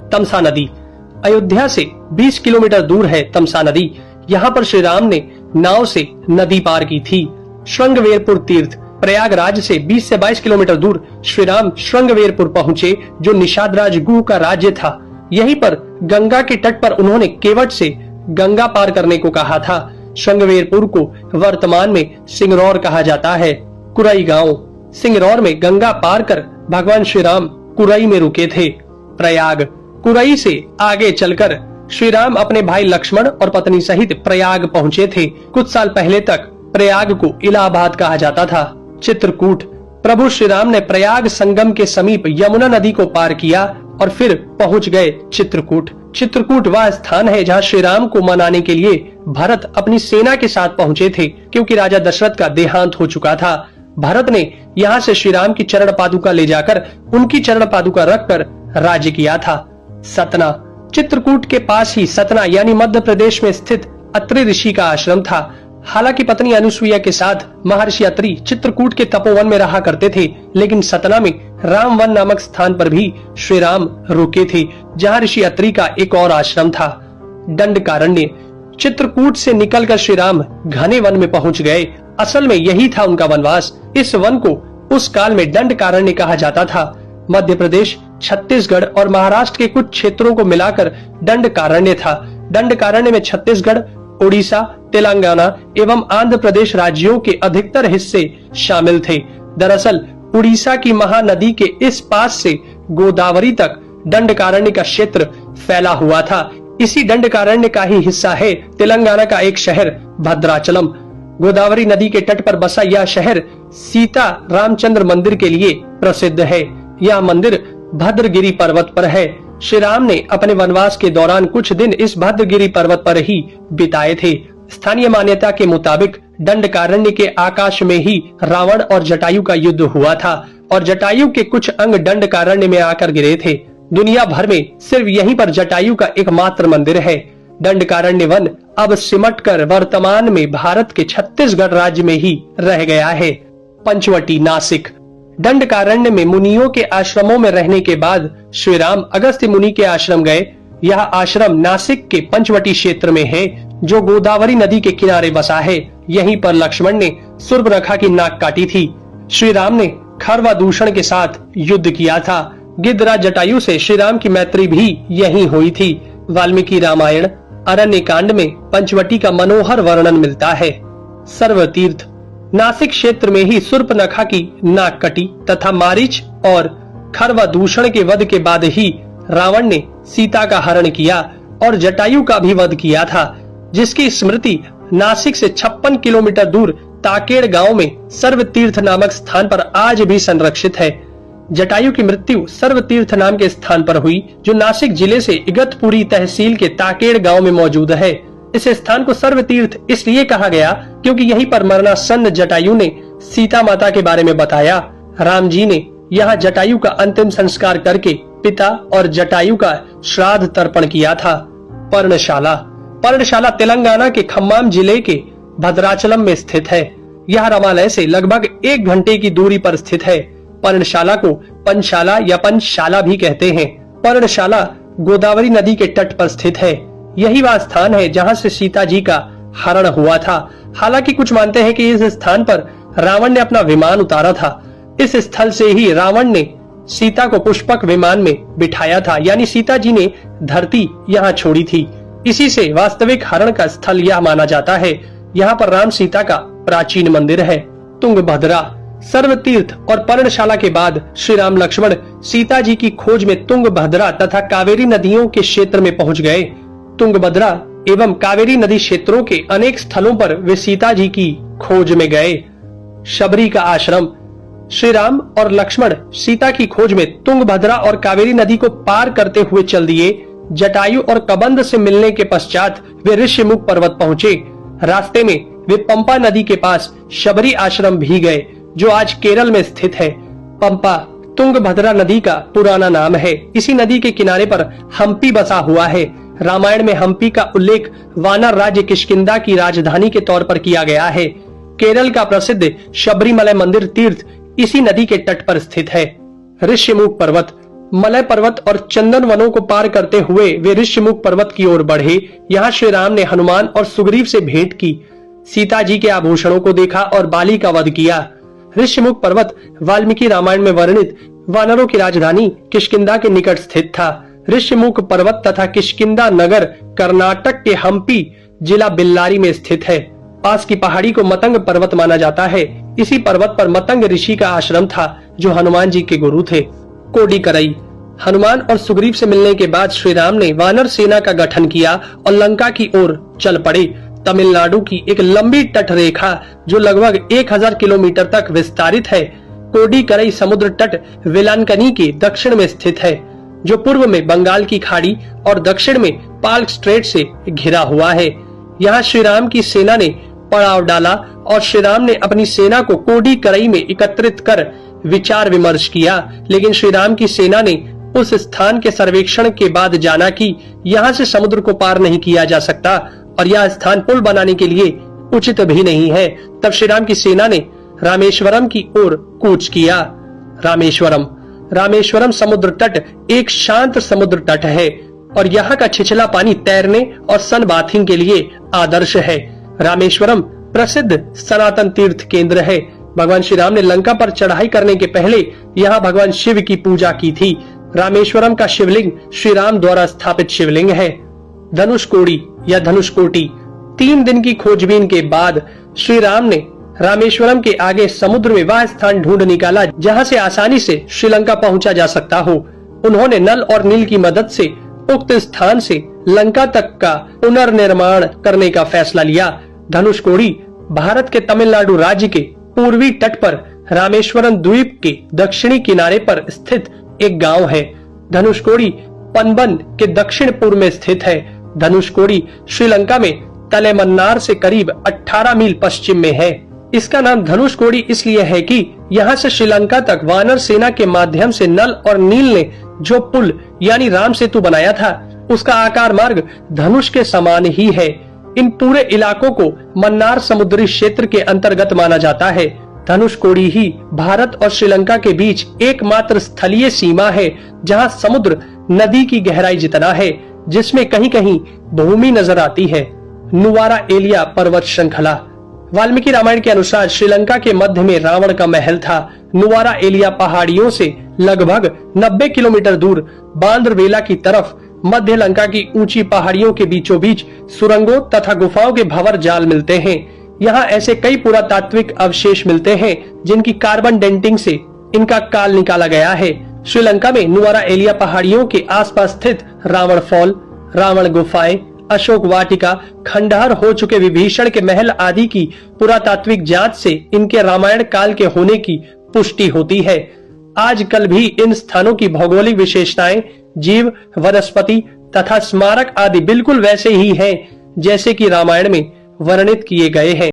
तमसा नदी। अयोध्या से 20 किलोमीटर दूर है तमसा नदी। यहाँ पर श्री राम ने नाव से नदी पार की थी। श्रृंगवेरपुर तीर्थ। प्रयागराज से 20 से 22 किलोमीटर दूर श्री राम श्रृंगवेरपुर पहुँचे, जो निषादराज गुह का राज्य था। यहीं पर गंगा के तट पर उन्होंने केवट से गंगा पार करने को कहा था। श्रृंगवेरपुर को वर्तमान में सिंगरौर कहा जाता है। कुरई गांव। सिंगरौर में गंगा पार कर भगवान श्री राम कुरई में रुके थे। प्रयाग। कुरई से आगे चलकर श्री राम अपने भाई लक्ष्मण और पत्नी सहित प्रयाग पहुँचे थे। कुछ साल पहले तक प्रयाग को इलाहाबाद कहा जाता था। चित्रकूट। प्रभु श्री राम ने प्रयाग संगम के समीप यमुना नदी को पार किया और फिर पहुंच गए चित्रकूट। चित्रकूट वह स्थान है जहां श्री राम को मनाने के लिए भरत अपनी सेना के साथ पहुंचे थे, क्योंकि राजा दशरथ का देहांत हो चुका था। भरत ने यहां से श्री राम की चरण पादुका ले जाकर उनकी चरण पादुका रखकर राज्य किया था। सतना। चित्रकूट के पास ही सतना यानी मध्य प्रदेश में स्थित अत्रि ऋषि का आश्रम था। हालांकि पत्नी अनुसुईया के साथ महर्षि अत्रि चित्रकूट के तपोवन में रहा करते थे, लेकिन सतना में रामवन नामक स्थान पर भी श्री राम रुके थे, जहां ऋषि अत्रि का एक और आश्रम था। दंडकारण्य। चित्रकूट से निकलकर श्री राम घने वन में पहुंच गए। असल में यही था उनका वनवास। इस वन को उस काल में दंडकारण्य कहा जाता था। मध्य प्रदेश, छत्तीसगढ़ और महाराष्ट्र के कुछ क्षेत्रों को मिलाकर दंडकारण्य था। दंडकारण्य में छत्तीसगढ़, उड़ीसा, तेलंगाना एवं आंध्र प्रदेश राज्यों के अधिकतर हिस्से शामिल थे। दरअसल उड़ीसा की महानदी के इस पास से गोदावरी तक दंडकारण्य का क्षेत्र फैला हुआ था। इसी दंडकारण्य का ही हिस्सा है तेलंगाना का एक शहर भद्राचलम। गोदावरी नदी के तट पर बसा यह शहर सीता रामचंद्र मंदिर के लिए प्रसिद्ध है। यह मंदिर भद्रगिरी पर्वत पर है। श्री राम ने अपने वनवास के दौरान कुछ दिन इस भद्रगिरी पर्वत पर ही बिताए थे। स्थानीय मान्यता के मुताबिक दंडकारण्य के आकाश में ही रावण और जटायु का युद्ध हुआ था और जटायु के कुछ अंग दंडकारण्य में आकर गिरे थे। दुनिया भर में सिर्फ यहीं पर जटायु का एकमात्र मंदिर है। दंडकारण्य वन अब सिमटकर वर्तमान में भारत के छत्तीसगढ़ राज्य में ही रह गया है। पंचवटी, नासिक। दंडकारण्य में मुनियों के आश्रमों में रहने के बाद श्री राम अगस्त्य मुनि के आश्रम गए। यह आश्रम नासिक के पंचवटी क्षेत्र में है, जो गोदावरी नदी के किनारे बसा है। यहीं पर लक्ष्मण ने सूर्पनखा की नाक काटी थी। श्री राम ने खरवादूषण के साथ युद्ध किया था। गिद्धराज जटायु से श्री राम की मैत्री भी यहीं हुई थी। वाल्मीकि रामायण अरण्य कांड में पंचवटी का मनोहर वर्णन मिलता है। सर्वतीर्थ। नासिक क्षेत्र में ही सूर्पनखा की नाक कटी तथा मारीच और खरवादूषण के वध के बाद ही रावण ने सीता का हरण किया और जटायु का भी वध किया था, जिसकी स्मृति नासिक से 56 किलोमीटर दूर ताकेड़ गांव में सर्वतीर्थ नामक स्थान पर आज भी संरक्षित है। जटायु की मृत्यु सर्वतीर्थ नाम के स्थान पर हुई, जो नासिक जिले से इगतपुरी तहसील के ताकेड़ गांव में मौजूद है। इस स्थान को सर्वतीर्थ इसलिए कहा गया क्योंकि यहीं पर मरणासन्न जटायु ने सीता माता के बारे में बताया। राम जी ने यहाँ जटायु का अंतिम संस्कार करके पिता और जटायु का श्राद्ध तर्पण किया था। पर्णशाला। पर्णशाला तेलंगाना के खम्माम जिले के भद्राचलम में स्थित है। यह रामालय से लगभग 1 घंटे की दूरी पर स्थित है। पर्णशाला को पंचशाला या पंचशाला भी कहते हैं। पर्णशाला गोदावरी नदी के तट पर स्थित है। यही वह स्थान है जहां से सीता जी का हरण हुआ था। हालांकि कुछ मानते हैं कि इस स्थान पर रावण ने अपना विमान उतारा था। इस स्थल से ही रावण ने सीता को पुष्पक विमान में बिठाया था, यानी सीता जी ने धरती यहाँ छोड़ी थी। इसी से वास्तविक हरण का स्थल यह माना जाता है। यहाँ पर राम सीता का प्राचीन मंदिर है। तुंगभद्रा। सर्वतीर्थ और पर्णशाला के बाद श्री राम लक्ष्मण सीता जी की खोज में तुंगभद्रा तथा कावेरी नदियों के क्षेत्र में पहुंच गए। तुंगभद्रा एवं कावेरी नदी क्षेत्रों के अनेक स्थलों पर वे सीता जी की खोज में गए। शबरी का आश्रम। श्री राम और लक्ष्मण सीता की खोज में तुंगभद्रा और कावेरी नदी को पार करते हुए चल दिए। जटायु और कबंध से मिलने के पश्चात वे ऋषिमुख पर्वत पहुंचे। रास्ते में वे पंपा नदी के पास शबरी आश्रम भी गए, जो आज केरल में स्थित है। पंपा तुंगभद्रा नदी का पुराना नाम है। इसी नदी के किनारे पर हम्पी बसा हुआ है। रामायण में हम्पी का उल्लेख वानर राज्य किष्किंधा की राजधानी के तौर पर किया गया है। केरल का प्रसिद्ध शबरीमलय मंदिर तीर्थ इसी नदी के तट पर स्थित है। ऋषिमुख पर्वत। मलय पर्वत और चंदन वनों को पार करते हुए वे ऋषिमुख पर्वत की ओर बढ़े। यहाँ श्री राम ने हनुमान और सुग्रीव से भेंट की, सीता जी के आभूषणों को देखा और बाली का वध किया। ऋषिमुख पर्वत वाल्मीकि रामायण में वर्णित वानरों की राजधानी किष्किंधा के निकट स्थित था। ऋषिमुख पर्वत तथा किष्किंधा नगर कर्नाटक के हम्पी जिला बेल्लारी में स्थित है। पास की पहाड़ी को मतंग पर्वत माना जाता है। इसी पर्वत पर मतंग ऋषि का आश्रम था जो हनुमान जी के गुरु थे। कोडिकरई। हनुमान और सुग्रीव से मिलने के बाद श्री राम ने वानर सेना का गठन किया और लंका की ओर चल पड़े। तमिलनाडु की एक लंबी तट रेखा जो लगभग 1000 किलोमीटर तक विस्तारित है, कोडिकरई समुद्र तट वेलांकनी के दक्षिण में स्थित है, जो पूर्व में बंगाल की खाड़ी और दक्षिण में पाल्क स्ट्रेट से घिरा हुआ है। यहाँ श्री राम की सेना ने पड़ाव डाला और श्री राम ने अपनी सेना को कोडिकरई में एकत्रित कर विचार विमर्श किया, लेकिन श्री राम की सेना ने उस स्थान के सर्वेक्षण के बाद जाना कि यहाँ से समुद्र को पार नहीं किया जा सकता और यह स्थान पुल बनाने के लिए उचित भी नहीं है। तब श्री राम की सेना ने रामेश्वरम की ओर कूच किया। रामेश्वरम समुद्र तट एक शांत समुद्र तट है और यहाँ का छिछला पानी तैरने और सन बाथिंग के लिए आदर्श है। रामेश्वरम प्रसिद्ध सनातन तीर्थ केंद्र है। भगवान श्री राम ने लंका पर चढ़ाई करने के पहले यहाँ भगवान शिव की पूजा की थी। रामेश्वरम का शिवलिंग श्री राम द्वारा स्थापित शिवलिंग है। धनुषकोडी या धनुषकोटी। 3 दिन की खोजबीन के बाद श्री राम ने रामेश्वरम के आगे समुद्र में वह स्थान ढूंढ निकाला जहाँ से आसानी से श्रीलंका पहुँचा जा सकता हो। उन्होंने नल और नील की मदद से उक्त स्थान से लंका तक का पुनर्निर्माण करने का फैसला लिया। धनुषकोडी भारत के तमिलनाडु राज्य के पूर्वी तट पर रामेश्वरम द्वीप के दक्षिणी किनारे पर स्थित एक गांव है। धनुषकोडी पनबन के दक्षिण पूर्व में स्थित है। धनुषकोडी श्रीलंका में तलेमन्नार से करीब 18 मील पश्चिम में है। इसका नाम धनुषकोडी इसलिए है कि यहाँ से श्रीलंका तक वानर सेना के माध्यम से नल और नील ने जो पुल यानी राम सेतु बनाया था, उसका आकार मार्ग धनुष के समान ही है। इन पूरे इलाकों को मन्नार समुद्री क्षेत्र के अंतर्गत माना जाता है। धनुषकोडी ही भारत और श्रीलंका के बीच एकमात्र स्थलीय सीमा है जहाँ समुद्र नदी की गहराई जितना है, जिसमें कहीं कहीं भूमि नजर आती है। नुवारा एलिया पर्वत श्रृंखला। वाल्मीकि रामायण के अनुसार श्रीलंका के मध्य में रावण का महल था। नुवारा एलिया पहाड़ियों से लगभग 90 किलोमीटर दूर बांद्रवेला की तरफ मध्य लंका की ऊंची पहाड़ियों के बीचों बीच सुरंगों तथा गुफाओं के भंवर जाल मिलते हैं। यहाँ ऐसे कई पुरातात्विक अवशेष मिलते हैं जिनकी कार्बन डेंटिंग से इनका काल निकाला गया है। श्रीलंका में नुवारा एलिया पहाड़ियों के आसपास स्थित रावण फॉल, रावण गुफाएं, अशोक वाटिका, खंडहर हो चुके विभीषण के महल आदि की पुरातात्विक जांच से इनके रामायण काल के होने की पुष्टि होती है। आजकल भी इन स्थानों की भौगोलिक विशेषताएं, जीव, वनस्पति तथा स्मारक आदि बिल्कुल वैसे ही हैं जैसे कि रामायण में वर्णित किए गए हैं।